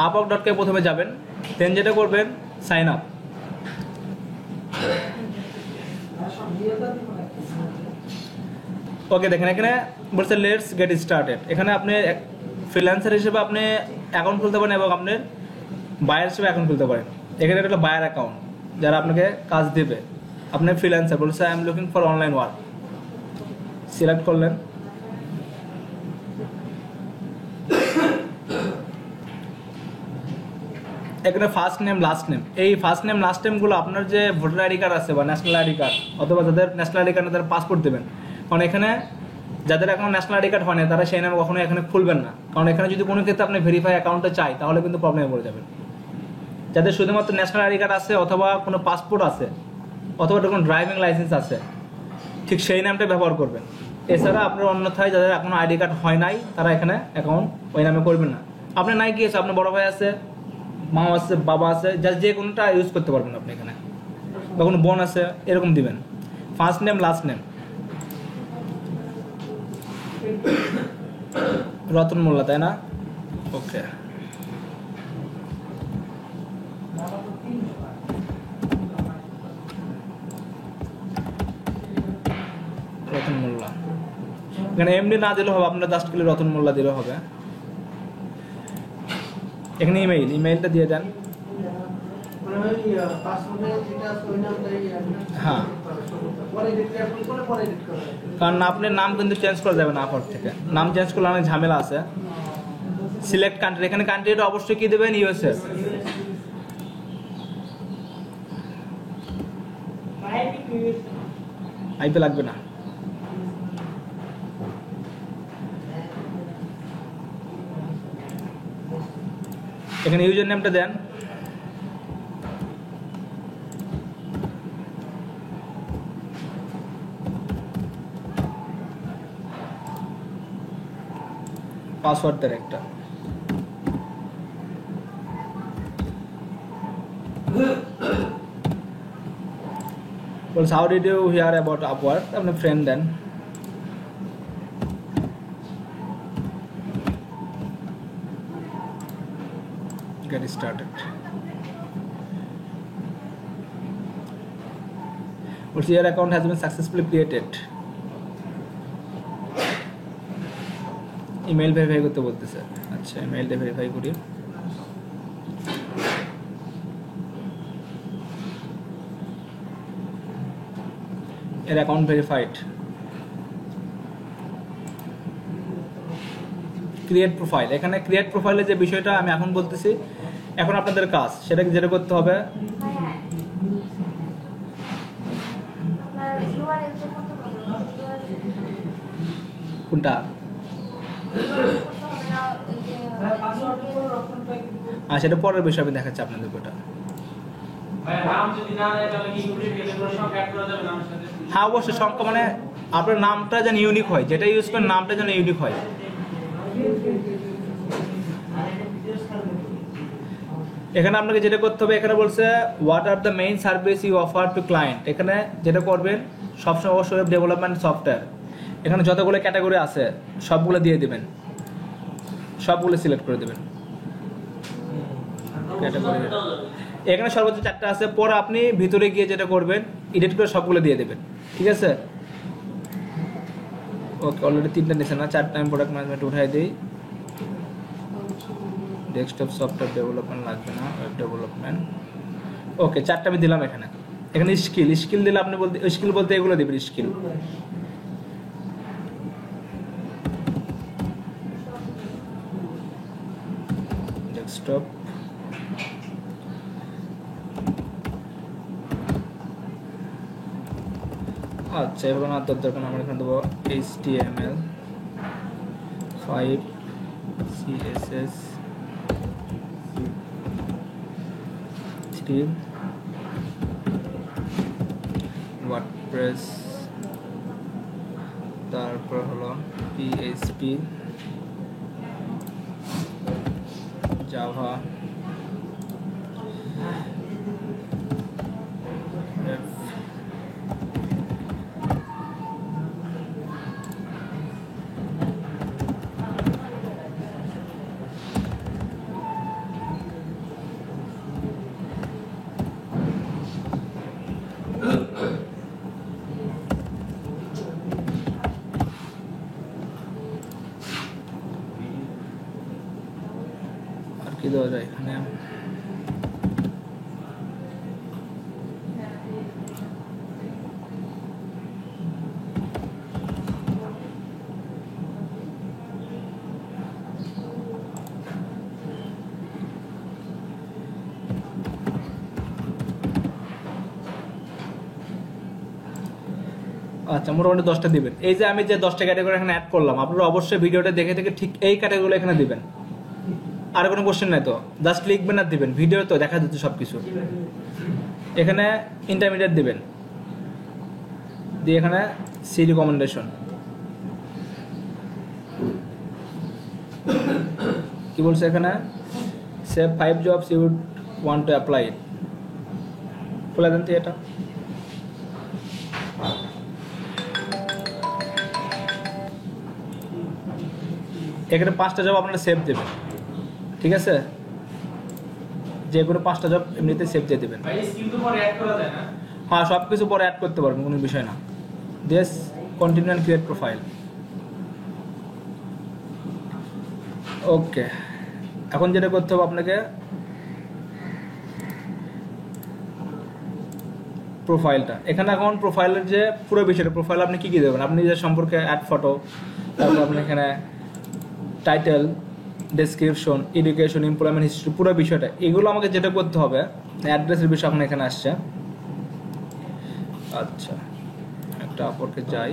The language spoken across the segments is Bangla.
upwork.com প্রথমে যাবেন, দেন যেটা করবেন সাইন আপ। ওকে, দেখেন এখানে বলছে লেটস গেট স্টার্টেড। এখানে আপনি ফ্রিল্যান্সার হিসেবে আপনি অ্যাকাউন্ট খুলতে পারেন এবং আপনি বায়ার হিসেবে অ্যাকাউন্ট খুলতে পারেন। এখানে একটা হলো বায়ার অ্যাকাউন্ট, যারা আপনাকে কাজ দেবে। আপনি ফ্রিল্যান্সার বলছে I am looking for online work, select করলেন। এখানে ফার্স্ট নেম লাস্ট নেম, এই ফার্স্ট নেম লাস্ট নেমগুলো আপনার যে ভোটার আইডি কার্ড আছে বা ন্যাশনাল আইডি কার্ড, অথবা যাদের ন্যাশনাল আইডি কার্ড তাদের পাসপোর্ট দেবেন। কারণ এখানে যাদের এখন ন্যাশনাল আইডি কার্ড হয় না তারা সেই নামে কখনো এখানে খুলবেন না, কারণ এখানে যদি কোনো ক্ষেত্রে আপনি ভেরিফাই অ্যাকাউন্টে চাই তাহলে কিন্তু প্রবলেমে পড়ে যাবেন। যাদের শুধুমাত্র ন্যাশনাল আইডি কার্ড আছে অথবা কোনো পাসপোর্ট আছে অথবা কোনো ড্রাইভিং লাইসেন্স আছে, ঠিক সেই নামটা ব্যবহার করবেন। এছাড়া আপনার অন্যথায় যাদের এখনো আইডি কার্ড হয় নাই তারা এখানে অ্যাকাউন্ট ওই নামে করবেন না। আপনার নাই কি আছে, আপনার বড় ভাই আছে, মা আছে, বাবা আছে, যে কোনোটা ইউজ করতে পারবেন আপনি এখানে, বা কোনো বোন আছে, এরকম দিবেন। First name last name, Ratan Molla, তাই না? ওকে, রতন মোল্লা। এখানে এমনি না দিলেও হবে, আপনার জাস্ট গেলে রতন মোল্লা দিলেও হবে। এখানে ইমেইলটা দিয়ে দেন। হ্যাঁ, কারণ আপনার নাম কিন্তু চেঞ্জ করা যাবে না আপওয়ার্ক থেকে, নাম চেঞ্জ করলে অনেক ঝামেলা আছে। সিলেক্ট কান্ট্রি, এখানে কান্ট্রিটা অবশ্যই কি দেবেন, ইউএসএ। আইপি লাগবে না। এখানে ইউজার নেমটা দেন। পাসওয়ার্ড দেন একটা। বলছে how did you hear about Upwork, আপনি ফ্রেন্ড দেন। Get started. What's your account has been successfully created. Email verify করতে বলতেছে। আচ্ছা, ইমেলটা ভেরিফাই করি। এর অ্যাকাউন্ট ভেরিফাইড। ক্রিয়েট প্রোফাইল, এখানে ক্রিয়েট প্রোফাইলের যে বিষয়টা আমি এখন বলতেছি, এখন আপনাদের কাজ সেটাকে যেটা করতে হবে, কোনটা? আচ্ছা, এটা পরের বিষয় আমি দেখাচ্ছি আপনাদের ওটা। হ্যাঁ, অবশ্যই সংখ্যা, মানে আপনার নামটা যেন ইউনিক হয়, যেটা ইউজ করেন নামটা যেন ইউনিক হয়। এখানে আপনাকে যেটা করতে হবে, এখানে বলছে what are the main service you offer to client. এখানে যেটা করবেন সবসময় অবশ্যই ওয়েব ডেভেলপমেন্ট সফটওয়্যার, এখানে যতগুলো ক্যাটাগরি আছে সবগুলো দিয়ে দিবেন, সবগুলো সিলেক্ট করে দেবেন ক্যাটাগরি। এখানে সর্বোচ্চ 4টা আছে, পরে আপনি ভিতরে গিয়ে যেটা করবেন এডিট করে সবগুলো দিয়ে দেবেন, ঠিক আছে? ওকে, অলরেডি 3টা নিছে না, 4টা আমি প্রোডাক্ট ম্যানেজমেন্ট উঠাই দিই। ডেস্কটপ সফটওয়্যার ডেভেলপমেন্ট লাগবে না, ওয়েব ডেভেলপমেন্ট। ওকে, 4টা আমি দিলাম। এখানে স্কিল দিলে আপনি বলতে স্কিল বলতে এগুলো দিবেন, স্কিল। ডেস্কটপ, আচ্ছা, এগুলো না দরকার, আমরা এখানে দেবো HTML5 CSS 3 ওয়ার্ডপ্রেস, তারপর হলো PHP, জাভা, কি দেওয়া যায় এখানে? আচ্ছা, মোটামুটি 10টা দিবেন। এই যে আমি যে 10টা ক্যাটাগরি এখানে অ্যাড করলাম, আপনারা অবশ্যই ভিডিওটা দেখে থেকে ঠিক এই ক্যাটাগরিগুলো এখানে দিবেন। আর কোনো কোশ্চেন নাই তো, জাস্ট লিখবেন আর দিবেন। ভিডিও তো দেখা যাচ্ছে সব কিছু। এখানে ইন্টারমিডিয়েট দিবেন, দিয়ে এখানে সি রিকমেন্ডেশন কি বলছে এখানে, save 5 jobs you would want to apply it. বলে দেন তো এটা। এখানে 5টা জব আপনারা সেভ দেবেন, ঠিক আছে? যে কোনো 5টা জব এমনিতে সেভ দিয়ে দেবেন। হ্যাঁ, সব কিছু পরে অ্যাড করতে পারবেন, কোনো বিষয় না। This continue and create profile. Okay, এখন যেটা করতে হবে আপনাকে, প্রোফাইলটা এখানে, এখন প্রোফাইলের যে পুরো বিষয়টা, প্রোফাইল আপনি কী কী দেবেন, আপনি নিজের সম্পর্কে অ্যাড ফটো, তারপর আপনি এখানে title, description, education, employment history, পুরো বিষয়টা, এগুলো আমাকে যেটা করতে হবে, অ্যাড্রেসের বিষয় এখন এখানে আসছে। আচ্ছা, একটা আপরকে যাই।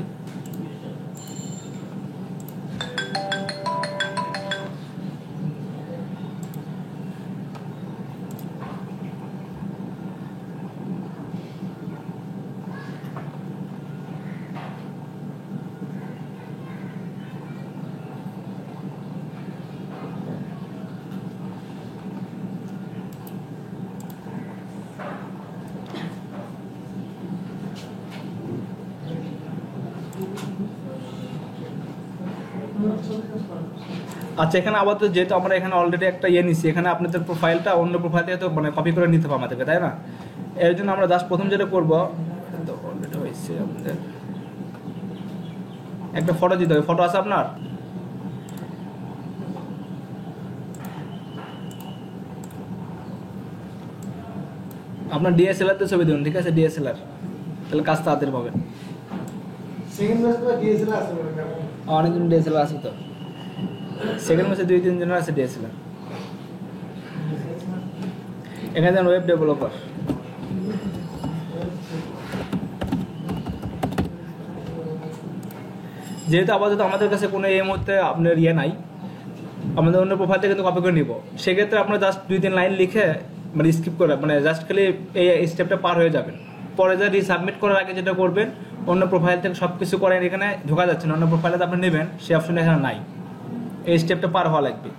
আচ্ছা, এখানে আবার তো যেহেতু আমরা এখানে অলরেডি একটা ইয়ে নিচ্ছি, এখানে আপনাদের প্রোফাইলটা অন্য প্রোফাইল থেকে তো মানে কপি করে নিতে হবে আমাদেরকে, তাই না? এর জন্য আমরা জাস্ট প্রথম যেটা করবো, অলরেডি হয়েছে আমাদের একটা ফটো দিতে হবে। ফটো আছে আপনার? আপনার ডিএসএলআর তে ছবি দিন, ঠিক আছে? ডিএসএলআর, তাহলে কাজ তাড়াতাড়ি পাবেন। অনেকজন ডিএসএলআর আছে তো, সেকেন্ড মাসে 2-3 জনের আছে ডিএসএলআর। এখানে যেন ওয়েব ডেভেলপার, যেহেতু আপাতত আমাদের কাছে কোনো এই মুহূর্তে আপনার ইয়ে নাই, আমাদের অন্য প্রোফাইল থেকে কিন্তু কপি করে নিব, সেক্ষেত্রে আপনার জাস্ট 2-3 লাইন লিখে মানে স্কিপ করে, মানে জাস্ট খালি এই স্টেপটা পার হয়ে যাবেন। পরে যা রিসাবমিট করার আগে যেটা করবেন, অন্য প্রোফাইল থেকে সব কিছু করেন, এখানে ঢোকা যাচ্ছে না, অন্য প্রোফাইলে আপনি নেবেন, সেই অপশনটা এখানে নাই, এই স্টেপটা পার হওয়া লাগবে।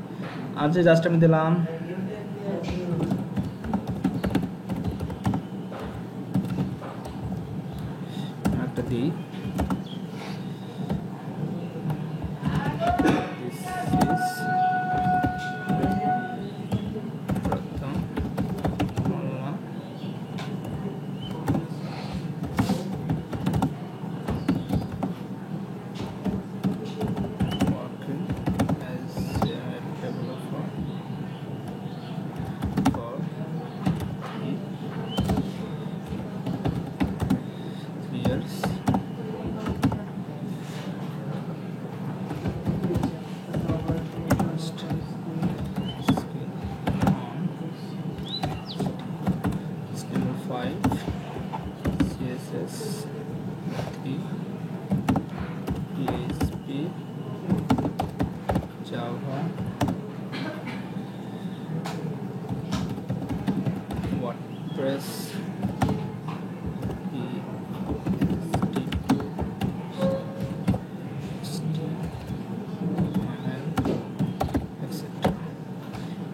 আচ্ছা, জাস্ট আমি দিলাম একটা দিই,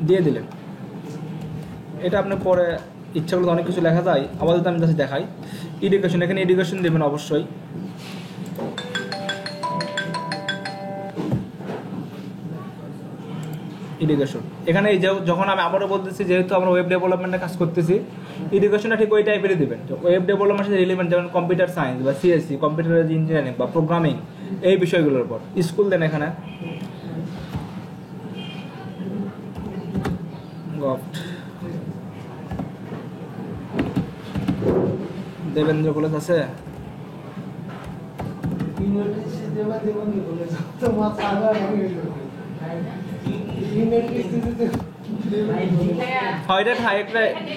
দিয়ে দিলেন। এটা আপনি পরে ইচ্ছা করলে অনেক কিছু লেখা যায়, আপাতত আমি কাছে দেখাই। এডুকেশন, এখানে এডুকেশন দেবেন অবশ্যই। এডুকেশন এখানে যখন আমি আবারও বলতেছি, যেহেতু আমরা ওয়েব ডেভেলপমেন্টের কাজ করতেছি, এডুকেশনটা ঠিক ওই টাইপেরই দেবেন। ওয়েব ডেভেলপমেন্টের সাথে রিলেভেন্ট, যেমন কম্পিউটার সায়েন্স বা সিএসসি, কম্পিউটার ইঞ্জিনিয়ারিং বা প্রোগ্রামিং, এই বিষয়গুলোর উপর স্কুল দেন। এখানে গভট দেবেন্দ্র কলেজ আছে। এটা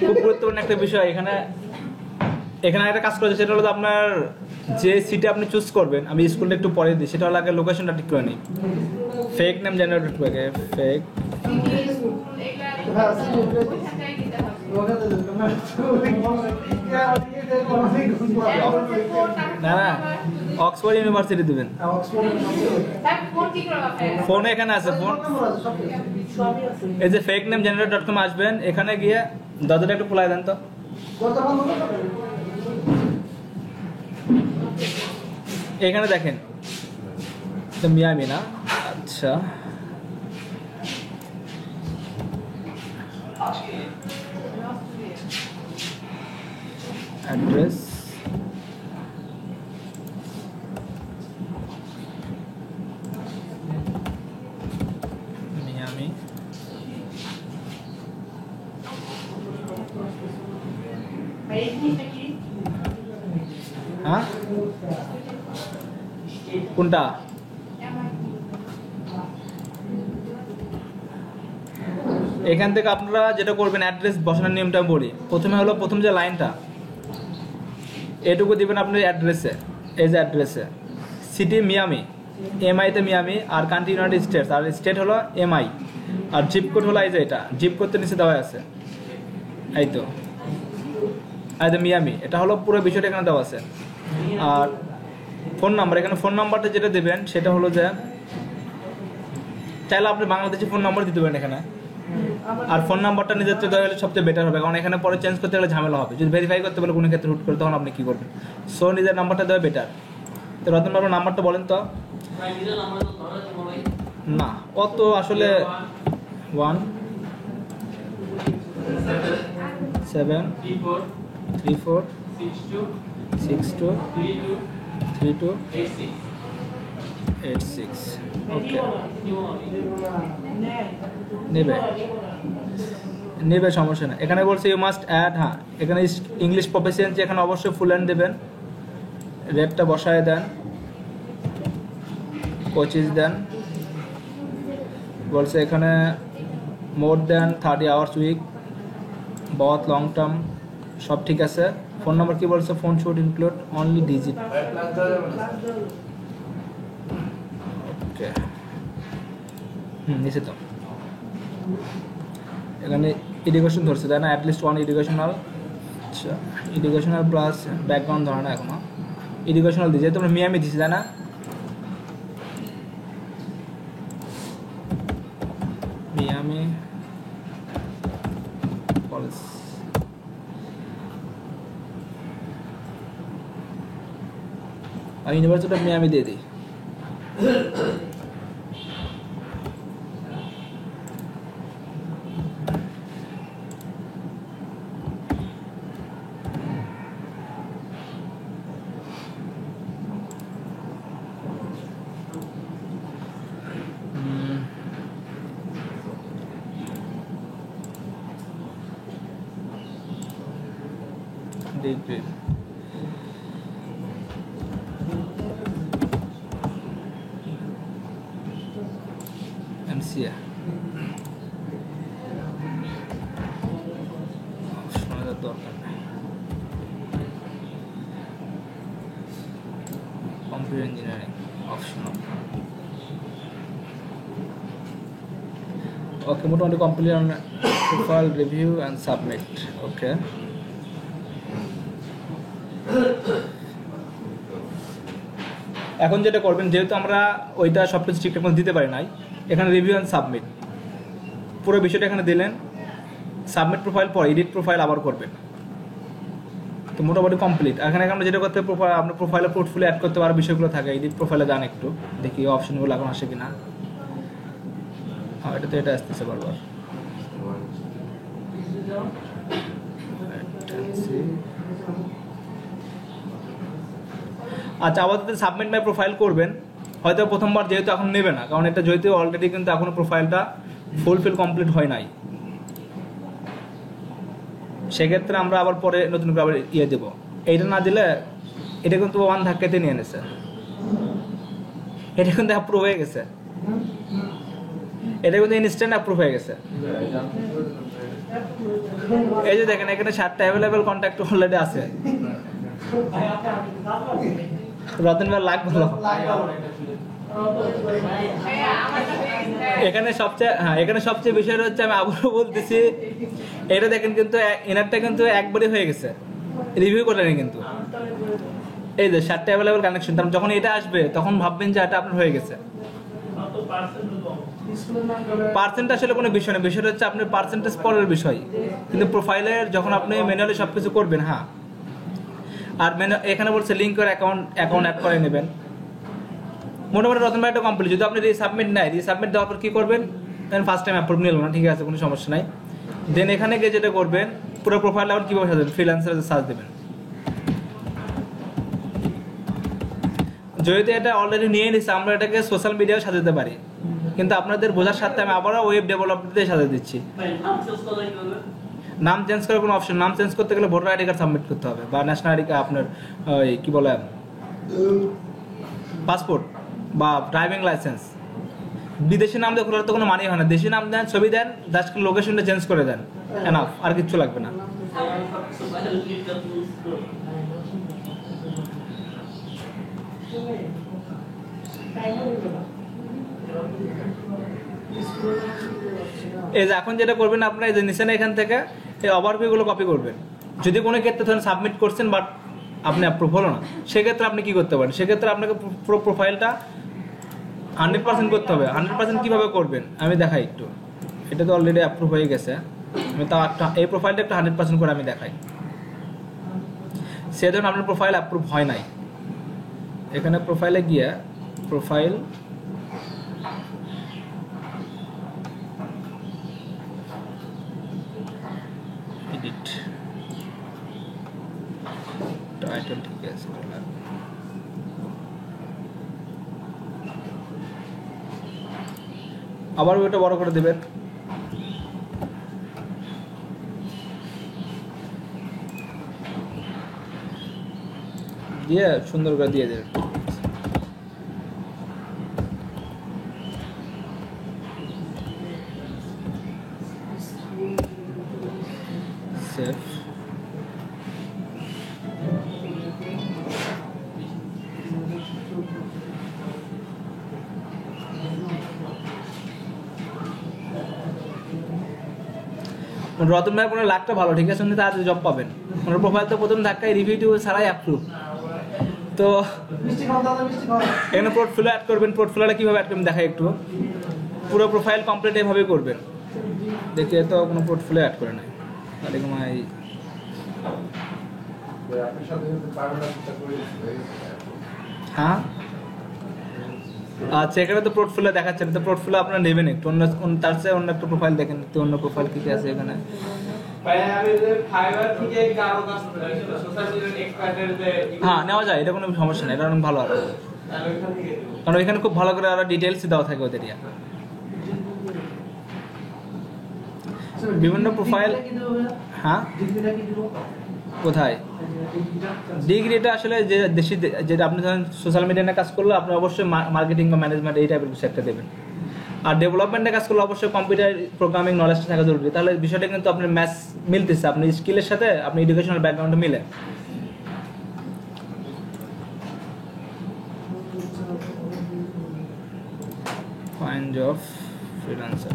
খুব গুরুত্বপূর্ণ একটা বিষয়। এখানে একটা কাজ করেছে, সেটা হলো আপনার যে সিটে আপনি চুজ করবেন, আমি স্কুলটা একটু পরে দিই, সেটা হলো আগে লোকেশনটা ঠিক করে নিই। ফেক নেম জেনারেট করে ফেক না না অক্সফোর্ড ইউনিভার্সিটি দিবেন। ফোনে এখানে আছে, ফোন এই যে ফেক নেম জেনারেট.com আসবেন, এখানে গিয়ে দরজাটা একটু খোলাই দেন তো। এখানে দেখেন মিয়ামি না, আচ্ছা অ্যাড্রেস মিয়ামি, হ্যাঁ কোনটা? এখান থেকে আপনারা যেটা করবেন, অ্যাড্রেস বসানোর নিয়মটা বলি। প্রথম যে লাইনটা এটুকু দিবেন আপনি অ্যাড্রেসে, এই যে অ্যাড্রেসে সিটি মিয়ামি, এমআইতে মিয়ামি, আর কান্ট্রি ইউনাইটেড স্টেটস, আর স্টেট হলো এমআই, আর জিপ কোড হলো এই যে এটা, জিপ কোড তো নিচে দেওয়া আছে, এই তো এই যে মিয়ামি, এটা হলো পুরো বিষয়টা এখানে দেওয়া আছে। আর ফোন নাম্বার, এখানে ফোন নাম্বারটা যেটা দেবেন সেটা হলো যে, চাইলে আপনি বাংলাদেশি ফোন নাম্বার দিতে পারেন এখানে, আর ফোন নাম্বারটা নিজের দেওয়া হলে সবচেয়ে বেটার হবে, কারণ এখানে পরে চেঞ্জ করতে গেলে ঝামেলা হবে। যদি ভেরিফাই করতে বলে কোনো ক্ষেত্রে হুট করে, তখন আপনি কী করবেন? সো নিজের নাম্বারটা দেওয়া বেটার। তো রতন বাবুর নাম্বারটা বলেন তো। না অত আসলে 1 7 3 4 6 2 3 2 8 6। ওকে নেবে সমস্যা না। এখানে বলছে ইউ মাস্ট অ্যাড, হ্যাঁ এখানে ইংলিশ প্রফিসিয়েন্সি এখানে অবশ্যই ফুল হ্যান্ড দেবেন, রেটটা বসায় দেন, 25 দেন। বলছে এখানে মোর দেন 30 আওয়ার্স উইক, বহুত লং টার্ম, সব ঠিক আছে। ফোন নাম্বার কি বলছে? Phone should include only digit. Okay নিচে তো এখানে এডুকেশন ধরছে তাই না, অ্যাটলিস্ট 1 এডুকেশনাল। আচ্ছা এডুকেশনাল প্লাস ব্যাকগ্রাউন্ড ধরে না, এখনো এডুকেশনাল দিয়েছে, তোমরা মিয়ামি দিচ্ছে তাই না? মিয়ামি কলেজ, আর ইউনিভার্সিটি অফ মিয়ামি দিয়ে দিই। ডিগ্রি এমসিএ, দরকার নেই। Computer engineering optional. ওকে মোটামুটি complete on profile review and submit. Okay এখন যেটা করবেন, যেহেতু আমরা ওইটা সব কিছু ঠিকঠাক মতো দিতে পারি নাই, এখানে রিভিউ অ্যান্ড সাবমিট পুরো বিষয়টা এখানে দিলেন। সাবমিট প্রোফাইল পর এডিট প্রোফাইল আবার করবেন, তো মোটামুটি কমপ্লিট। এখানে আমরা যেটা করতে প্রোফাইল, আপনার প্রোফাইলে পোর্টফোলিও অ্যাড করতে পারার বিষয়গুলো থাকে। এডিট প্রোফাইলে যান একটু, দেখি অপশনগুলো এখন আসে কিনা। হ্যাঁ এটা তো এটা আসতেছে বারবার। আচ্ছা আপাতত সাবমিট মাই প্রোফাইল করবেন, হয়তো প্রথমবার যেহেতু এখন নেবে না, কারণ এটা যেহেতু অলরেডি কিন্তু এখনো প্রোফাইলটা ফুলফিল কমপ্লিট হয় নাই। সেক্ষেত্রে আমরা আবার পরে নতুন করে আবার ইয়ে দেবো। এইটা না দিলে এটা কিন্তু ওয়ান ধাক্কাতে নিয়ে নিছে, এটা কিন্তু অ্যাপ্রুভ হয়ে গেছে, এটা কিন্তু ইনস্ট্যান্ট অ্যাপ্রুভ হয়ে গেছে। এই যে দেখেন এখানে 7টা অ্যাভেলেবেল কন্ট্যাক্ট অলরেডি আছে। রতন ভাই লাখ ভালো। এখানে সবচেয়ে বিষয় হচ্ছে, আমি আবারও বলতেছি, এটা দেখেন কিন্তু এনারটা কিন্তু একবারই হয়ে গেছে, রিভিউ করেনি কিন্তু। এই যে 7টা অ্যাভেলেবেল কানেকশন, তার যখন এটা আসবে তখন ভাববেন যে এটা আপনার হয়ে গেছে। পার্সেন্ট আসলে কোনো বিষয় না, বিষয়টা হচ্ছে আপনার পার্সেন্টেজ পরের বিষয়, কিন্তু প্রোফাইলের যখন আপনি ম্যানুয়ালি সবকিছু করবেন। হ্যাঁ, আর এখানে বলছে লিঙ্ক করে অ্যাকাউন্ট অ্যাড করে নেবেন। মোটামুটি রতন ভাই এটা কমপ্লিট। যদি আপনি রিসাবমিট নাই, রিসাবমিট দেওয়ার পর কি করবেন, দেন ফার্স্ট টাইম অ্যাপ্রুভ নিল না, ঠিক আছে, কোনো সমস্যা নাই। দেন এখানে গিয়ে যেটা করবেন, পুরো প্রোফাইল আবার কীভাবে সাজাবেন, ফ্রিল্যান্সারে সার্চ দেবেন। যেহেতু এটা অলরেডি নিয়ে নিচ্ছে, আমরা এটাকে সোশ্যাল মিডিয়ায় সাজাতে পারি, কিন্তু আপনাদের বোঝার সাথে আমি আবারও ওয়েব ডেভেলপমেন্টে সাজিয়ে দিচ্ছি। নাম চেঞ্জ করার কোনো অপশন, নাম চেঞ্জ করতে গেলে ভোটার আইডি কার্ড সাবমিট করতে হবে, বা ন্যাশনাল আইডি কার্ড, আপনার কি বলে পাসপোর্ট বা ড্রাইভিং লাইসেন্স। বিদেশি নাম দিয়ে খোলার তো কোনো মানি হয় না, দেশি নাম দেন, ছবি দেন, জাস্ট লোকেশনটা চেঞ্জ করে দেন, এনাফ, আর কিচ্ছু লাগবে না। এই যে এখন যেটা করবেন আপনারা, এই যে নিচে এখান থেকে এই ওভারভিউগুলো কপি করবেন। যদি কোনো ক্ষেত্রে ধরেন সাবমিট করছেন বাট আপনি অ্যাপ্রুভ হলো না, সেক্ষেত্রে আপনি কি করতে পারেন, সেক্ষেত্রে আপনাকে পুরো প্রোফাইলটা 100% করতে হবে। 100% কীভাবে করবেন আমি দেখাই একটু। এটা তো অলরেডি অ্যাপ্রুভ হয়ে গেছে, আমি তাও একটা এই প্রোফাইলটা একটু 100% করে আমি দেখাই। সে ধরুন আপনার প্রোফাইল অ্যাপ্রুভ হয় নাই, এখানে প্রোফাইলে গিয়ে প্রোফাইল এডিট, টাইটেল ঠিক আছে, আবার ওটা বড় করে দেবেন। দিয়ে সুন্দর করে দিয়ে দেবেন। সেভ। রতন ভাই কোনো লাখটা ভালো, ঠিক আছে, উনি তাড়াতাড়ি জব পাবেন। ওনার প্রোফাইল তো প্রথম ধাক্কায় রিভিউ ছাড়াই অ্যাপ্রুভ। তো এখানে পোর্টফোলিও অ্যাড করবেন। পোর্টফোলিওটা কীভাবে অ্যাড করবেন দেখাই একটু। পুরো প্রোফাইল কমপ্লিট এভাবে করবেন। দেখে তো কোনো পোর্টফোলিও অ্যাড করে নাই। হ্যাঁ, আচ্ছা, এখানে তো পোর্টফোলিও দেখাচ্ছেন, তো পোর্টফোলিও আপনারা নেবেন একটু অন্য, তার চেয়ে অন্য একটা প্রোফাইল দেখেন তো, অন্য প্রোফাইল কি আছে এখানে। হ্যাঁ, নেওয়া যায়, এটা কোনো সমস্যা নেই, এটা অনেক ভালো আর, কারণ এখানে খুব ভালো করে আরো ডিটেলস দেওয়া থাকে ওদের। বিভিন্ন প্রোফাইল। হ্যাঁ, কোথায় ডিগ্রিটা আসলে যে দেশি, যেটা আপনি ধরেন সোশ্যাল মিডিয়া নিয়ে কাজ করলে আপনি অবশ্যই মার্কেটিং বা ম্যানেজমেন্ট এই টাইপের কিছু একটা দেবেন। আর ডেভেলপমেন্টে কাজ করলে অবশ্যই কম্পিউটার প্রোগ্রামিং নলেজটা থাকা জরুরি। তাহলে বিষয়টা কিন্তু আপনার ম্যাথ মিলতেছে, আপনার স্কিলের সাথে আপনি এডুকেশনাল ব্যাকগ্রাউন্ডে মিলে। Find job freelancer.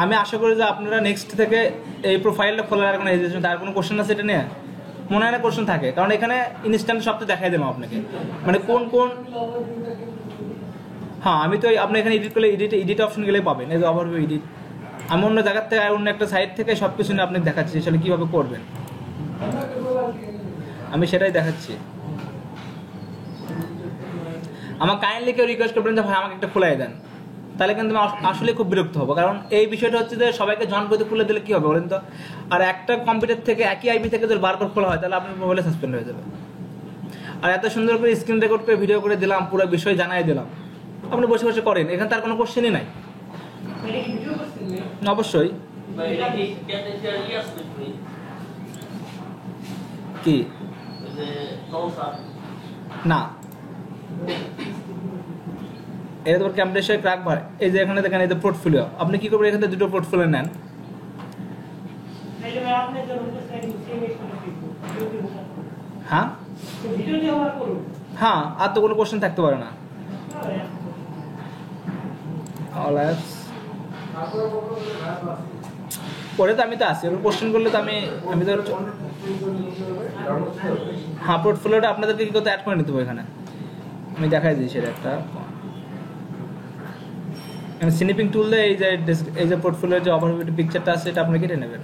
আমি আশা করি যে আপনারা নেক্সট থেকে এই প্রোফাইলটা খোলার কোনো হেজিটেশন, তার কোনো কোশ্চেন আছে এটা নিয়ে? মনে হয় না কোশ্চেন থাকে, কারণ এখানে ইনস্ট্যান্ট সবটা দেখাই দেবো আপনাকে, মানে কোন কোন। হ্যাঁ, আমি তো আপনি এখানে এডিট করলে এডিট অপশন গেলে পাবেন। এই যে ওভারভিউ এডিট, আমি অন্য জায়গার থেকে অন্য একটা সাইট থেকে সব কিছু নিয়ে আপনাকে দেখাচ্ছি আসলে কীভাবে করবেন, আমি সেটাই দেখাচ্ছি। আমার কাইন্ডলি কেউ রিকোয়েস্ট করবেন যে ভাই আমাকে একটা খোলাই দেন, তাহলে কিন্তু আমি আসলে খুব বিরক্ত হবো। কারণ এই বিষয়টা হচ্ছে যে সবাইকে জন করতে খুলে দিলে কী হবে বলেন তো। আর একটা কম্পিউটার থেকে একই আইপি থেকে যদি বারবার খোলা হয় তাহলে আপনার মোবাইলে সাসপেন্ড হয়ে যাবে। আর এত সুন্দর করে স্ক্রিন রেকর্ড করে ভিডিও করে দিলাম, পুরো বিষয় জানাই দিলাম, আপনি বসে বসে করেন, এখানে তার কোনো কোশ্চেনই নাই। অবশ্যই। কি না, এটা তোমার ক্যাম্পাসে ক্র্যাক ভার। এই যে এখানে দেখেন এই যে পোর্টফোলিও, আপনি কি করবেন এখান থেকে দুটো পোর্টফোলিও নেন। হ্যাঁ হ্যাঁ, আর তো কোনো কোশ্চেন থাকতে পারে না। পরে তো আমি তো আসি, কোশ্চেন করলে তো আমি তো হ্যাঁ পোর্টফোলিওটা আপনাদেরকে কি করতে অ্যাড করে নিতে হবে এখানে, আমি দেখাই দিই সেটা একটা স্নিপিং টুল দিয়ে এই যে পোর্টফোলিওর যে ওভারভিউ পিকচারটা আছে এটা আপনি কেটে নেবেন।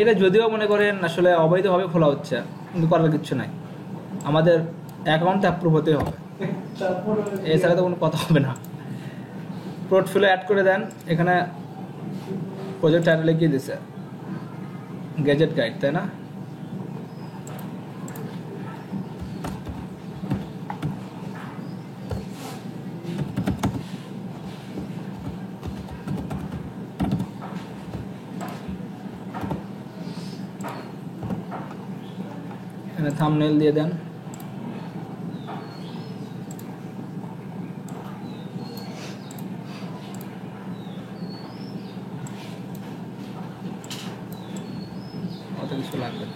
এটা যদিও মনে করেন আসলে অবৈধভাবে খোলা হচ্ছে, কিন্তু করার কিছু নাই, আমাদের অ্যাকাউন্ট অ্যাপ্রুভ হতেই হবে, এছাড়া তো কোনো কথা হবে না। পোর্টফোলিও অ্যাড করে দেন, এখানে প্রজেক্ট টাইটেলে কি দিছে, গ্যাজেট গাইড, তাই না? এখানে থাম্বনেল দিয়ে দেন। অত কিছু লাগবে না।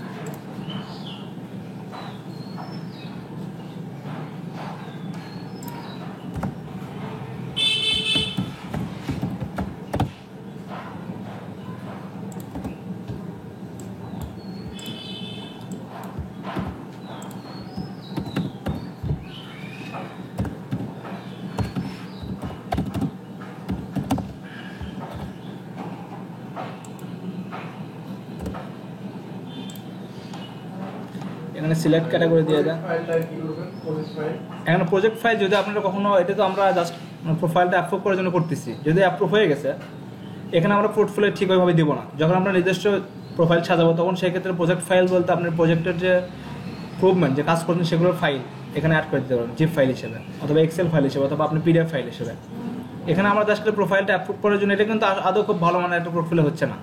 এখানে সিলেক্ট ক্যাটাগরি দিয়ে দেন। এখানে প্রজেক্ট ফাইল যদি আপনারা কখনো, এটা তো আমরা জাস্ট প্রোফাইলটা অ্যাপ্রুভ করার জন্য করতেছি, যদি অ্যাপ্রুভ হয়ে গেছে এখানে আমরা পোর্টফোলিও ঠিক ওইভাবে দিব না। যখন আমরা নিজস্ব প্রোফাইল সাজাবো তখন সেক্ষেত্রে প্রজেক্ট ফাইল বলতে আপনার প্রজেক্টের যে ইমপ্রুভমেন্ট যে কাজ করছেন সেগুলোর ফাইল এখানে অ্যাড করে দিতে পারেন, জিপ ফাইল হিসেবে অথবা এক্সেল ফাইল হিসেবে অথবা আপনি পিডিএফ ফাইল হিসেবে। এখানে আমরা জাস্ট প্রোফাইলটা অ্যাপ্রুভ করার জন্য, এটা কিন্তু আদৌ খুব ভালো মানের একটা পোর্টফোলিও হচ্ছে না,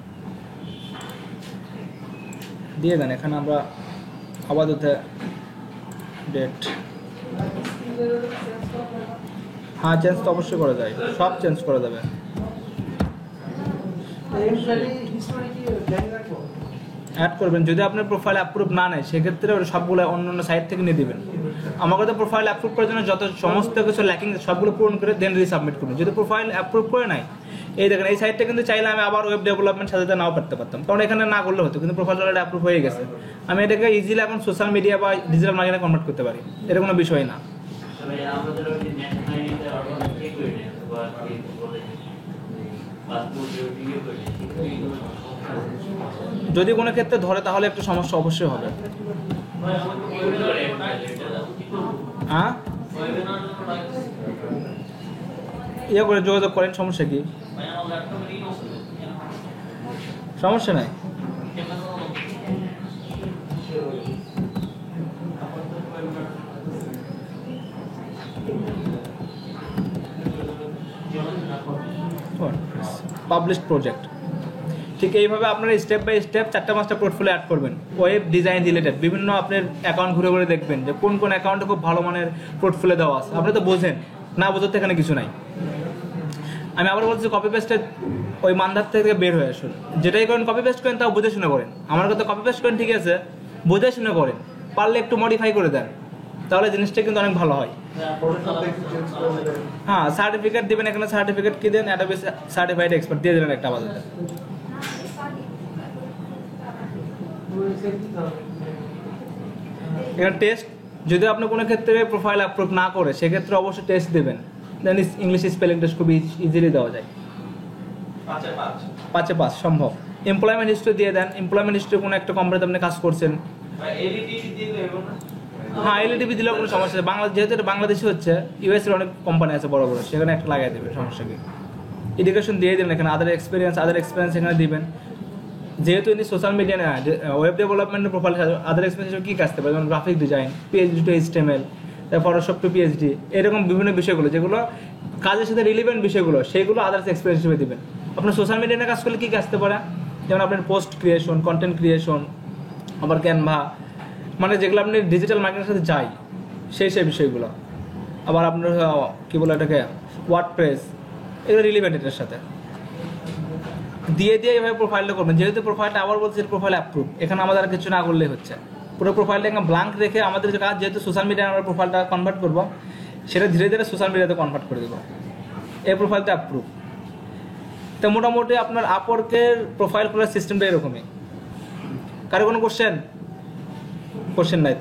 দিয়ে দেন। এখানে আমরা আপাতত ডেট, হ্যাঁ চেঞ্জ তো অবশ্যই করা যায়, সব চেঞ্জ করা যাবে। অ্যাড করবেন, যদি আপনার প্রোফাইল অ্যাপ্রুভ না নেয় সেক্ষেত্রে সবগুলো অন্য অন্য সাইট থেকে নিয়ে দেবেন। আমাকে তো প্রোফাইল অ্যাপ্রুভ করার জন্য যত সমস্ত কিছু ল্যাকিং সবগুলো পূরণ করে দেন রিসাবমিট করুন। যদি প্রোফাইল অ্যাপ্রুভ করে নাই, এই দেখেন এই সাইটটা কিন্তু চাইলে আমি আবার ওয়েব ডেভেলপমেন্ট সাজাতে নাও করতে পারতাম, কারণ এখানে না করলে হতো, কিন্তু প্রোফাইল অলরেডি অ্যাপ্রুভ হয়ে গেছে। আমি এটাকে ইজিলি এখন সোশ্যাল মিডিয়া বা ডিজিটাল মার্কেটে কনভার্ট করতে পারি, এটা কোনো বিষয় না। যদি কোনো ক্ষেত্রে ধরে তাহলে একটু সমস্যা অবশ্যই হবে। হ্যাঁ ইয়ে করে যোগাযোগ করেন, সমস্যা কি? সমস্যা নাই। পাবলিশড প্রজেক্ট, ঠিক এইভাবে আপনারা স্টেপ বাই স্টেপ 4-5টা পোর্টফোলিও অ্যাড করবেন। ওয়েব ডিজাইন রিলেটেড বিভিন্ন আপনার অ্যাকাউন্ট ঘুরে ঘুরে দেখবেন যে কোন কোন অ্যাকাউন্টে খুব ভালো মানের পোর্টফোলিও দেওয়া আছে। আপনি তো বোঝেন, না বোঝাতে এখানে কিছু নাই। আমি আবার বলছি কপি পেস্টে ওই মানধার থেকে বের হয়ে আসুন, যেটাই করেন কপি পেস্ট করেন তাও বুঝে শুনে করেন। আমার কথা কপি পেস্ট করেন ঠিক আছে, বুঝে শুনে করেন, পারলে একটু মডিফাই করে দেন, তাহলে জিনিসটা কিন্তু অনেক ভালো হয়। হ্যাঁ সার্টিফিকেট দিবেন, এখানে সার্টিফিকেট কি দেন, অ্যাডোবি সার্টিফাইড এক্সপার্ট দিয়ে দিলেন একটা আপাতত। এখানে টেস্ট, যদি আপনি কোনো ক্ষেত্রে প্রোফাইল অ্যাপ্রুভ না করে সেক্ষেত্রে অবশ্যই টেস্ট দেবেন, দেন ইংলিশ স্পেলিং টেস্ট খুব ইজিলি দেওয়া যায়, 5/5 সম্ভব। এমপ্লয়মেন্ট হিস্ট্রি দিয়ে দেন, এমপ্লয়মেন্ট হিস্ট্রি কোনো একটা কোম্পানিতে আপনি কাজ করছেন। হ্যাঁ এলইডিবি দিলেও কোনো সমস্যা নেই। বাংলাদেশ যেহেতু এটা বাংলাদেশে হচ্ছে, ইউএসের অনেক কোম্পানি আছে বড় বড়, সেখানে একটা লাগাই দেবে, সমস্যা কি। এডুকেশন দিয়ে দিবেন এখানে, আদার এক্সপিরিয়েন্স এখানে দিবেন। যেহেতু ইনি সোশ্যাল মিডিয়া না, ওয়েব ডেভেলপমেন্টের প্রোফাইল, আদার এক্সপিরিয়েন্স কী কাজতে পারে, যেমন graphic design, PhD two HTML, তারপর ফটোশপ টু পিএইচডি, এরকম বিভিন্ন বিষয়গুলো যেগুলো কাজের সাথে রিলেভেন্ট বিষয়গুলো, সেগুলো আদার্স এক্সপিরিয়েন্স হিসেবে দিবেন। আপনার সোশ্যাল মিডিয়া নিয়ে কাজ করলে কী কাজতে পারে, যেমন আপনার পোস্ট ক্রিয়েশন, কন্টেন্ট ক্রিয়েশন, আবার ক্যানভা, মানে যেগুলো আপনি ডিজিটাল মার্কেটের সাথে যাই সেই বিষয়গুলো। আবার আপনার কী বলে এটাকে, ওয়ার্ডপ্রেস, এগুলো রিলেভেন্ট এটার সাথে দিয়ে এভাবে প্রোফাইলটা করবেন। যেহেতু প্রোফাইলটা আবার বলছে প্রোফাইল অ্যাপ্রুভ, এখানে আমাদের আর কিছু না করলেই হচ্ছে। পুরো প্রোফাইলটা একটা ব্ল্যাঙ্ক রেখে আমাদের যে কাজ, যেহেতু সোশ্যাল মিডিয়ায় আমরা প্রোফাইলটা কনভার্ট করবো, সেটা ধীরে ধীরে সোশ্যাল মিডিয়াতে কনভার্ট করে দেবো। এই প্রোফাইলটা অ্যাপ্রুভ। তো মোটামুটি আপনার আপওয়ার্কের প্রোফাইল খোলার সিস্টেমটা এরকমই। কারো কোনো কোশ্চেন নাই তো?